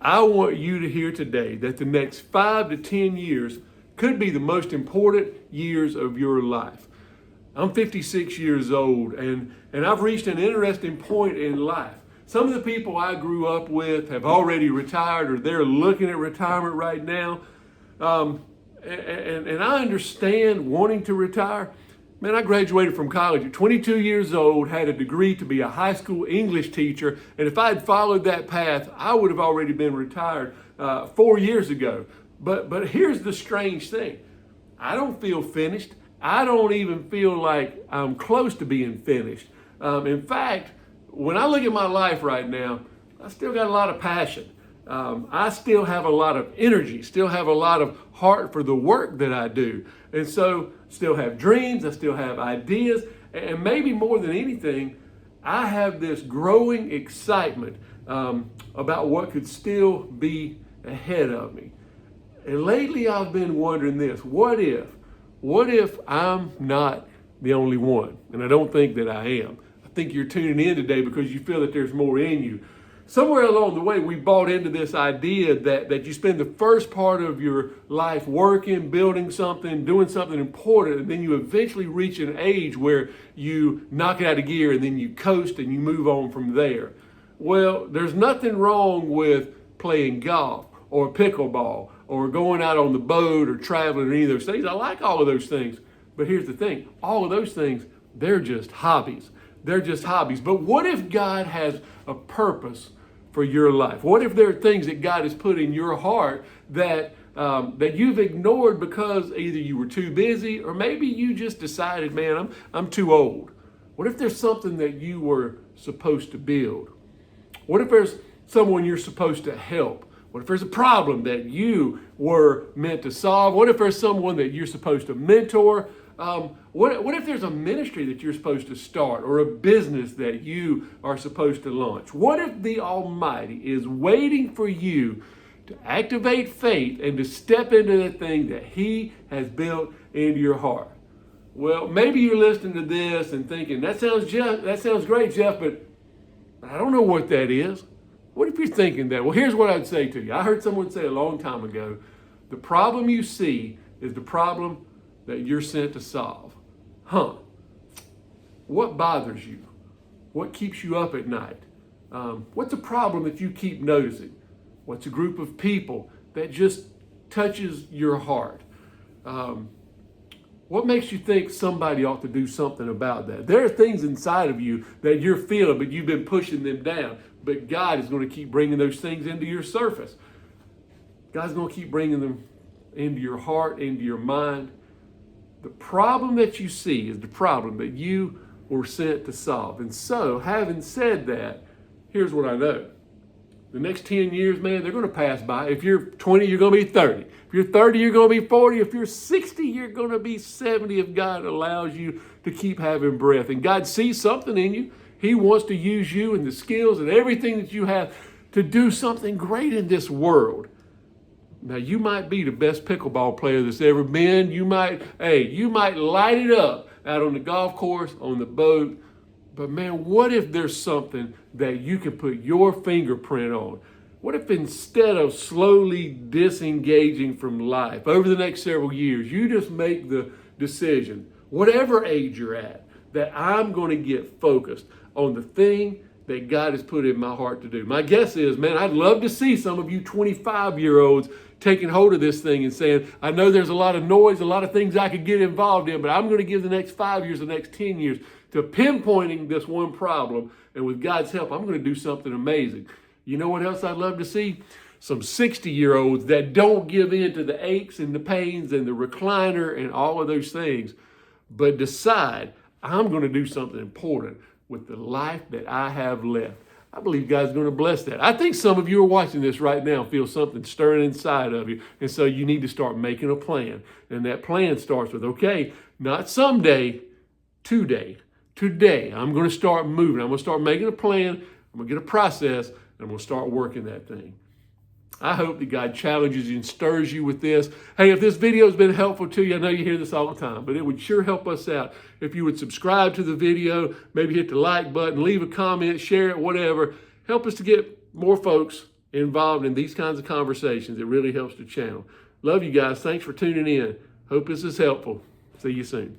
I want you to hear today that the next 5 to 10 years could be the most important years of your life. I'm 56 years old, and I've reached an interesting point in life. Some of the people I grew up with have already retired, or they're looking at retirement right now. And I understand wanting to retire. Man, I graduated from college at 22 years old, had a degree to be a high school English teacher, and if I had followed that path, I would have already been retired 4 years ago. But here's the strange thing. I don't feel finished. I don't even feel like I'm close to being finished. In fact, when I look at my life right now, I still got a lot of passion. I still have a lot of energy, still have a lot of heart for the work that I do. And so still have dreams, I still have ideas, and maybe more than anything, I have this growing excitement about what could still be ahead of me. And lately I've been wondering this, what if I'm not the only one? And I don't think that I am. I think you're tuning in today because you feel that there's more in you. Somewhere along the way, we bought into this idea that you spend the first part of your life working, building something, doing something important, and then you eventually reach an age where you knock it out of gear and then you coast and you move on from there. Well, there's nothing wrong with playing golf or pickleball or going out on the boat or traveling or any of those things. I like all of those things. But here's the thing, all of those things, they're just hobbies. They're just hobbies. But what if God has a purpose for your life? What if there are things that God has put in your heart that you've ignored because either you were too busy or maybe you just decided, man, I'm too old? What if there's something that you were supposed to build? What if there's someone you're supposed to help? What if there's a problem that you were meant to solve? What if there's someone that you're supposed to mentor? What if there's a ministry that you're supposed to start or a business that you are supposed to launch? What if the Almighty is waiting for you to activate faith and to step into the thing that He has built into your heart? Well, maybe you're listening to this and thinking, that sounds great, Jeff, but I don't know what that is. What if you're thinking that? Well, here's what I'd say to you. I heard someone say a long time ago, the problem you see is the problem that you're sent to solve. What bothers you? What keeps you up at night? What's a problem that you keep noticing? What's a group of people that just touches your heart? What makes you think somebody ought to do something about that? There are things inside of you that you're feeling, but you've been pushing them down. But God is going to keep bringing those things into your surface. God's going to keep bringing them into your heart, into your mind. The problem that you see is the problem that you were sent to solve. And so, having said that, here's what I know. The next 10 years, man, they're going to pass by. If you're 20, you're going to be 30. If you're 30, you're going to be 40. If you're 60, you're going to be 70 if God allows you to keep having breath. And God sees something in you. He wants to use you and the skills and everything that you have to do something great in this world. Now, you might be the best pickleball player that's ever been. You might light it up out on the golf course, on the boat. But man, what if there's something that you can put your fingerprint on? What if instead of slowly disengaging from life over the next several years, you just make the decision, whatever age you're at, that I'm going to get focused on the thing that God has put in my heart to do. My guess is, man, I'd love to see some of you 25-year-olds taking hold of this thing and saying, I know there's a lot of noise, a lot of things I could get involved in, but I'm going to give the next 5 years, the next 10 years to pinpointing this one problem. And with God's help, I'm going to do something amazing. You know what else I'd love to see? Some 60-year-olds that don't give in to the aches and the pains and the recliner and all of those things, but decide I'm going to do something important with the life that I have left. I believe God's going to bless that. I think some of you are watching this right now feel something stirring inside of you. And so you need to start making a plan. And that plan starts with, okay, not someday, today. Today, I'm going to start moving. I'm going to start making a plan. I'm going to get a process. And I'm going to start working that thing. I hope that God challenges you and stirs you with this. Hey, if this video has been helpful to you, I know you hear this all the time, but it would sure help us out if you would subscribe to the video, maybe hit the like button, leave a comment, share it, whatever. Help us to get more folks involved in these kinds of conversations. It really helps the channel. Love you guys. Thanks for tuning in. Hope this is helpful. See you soon.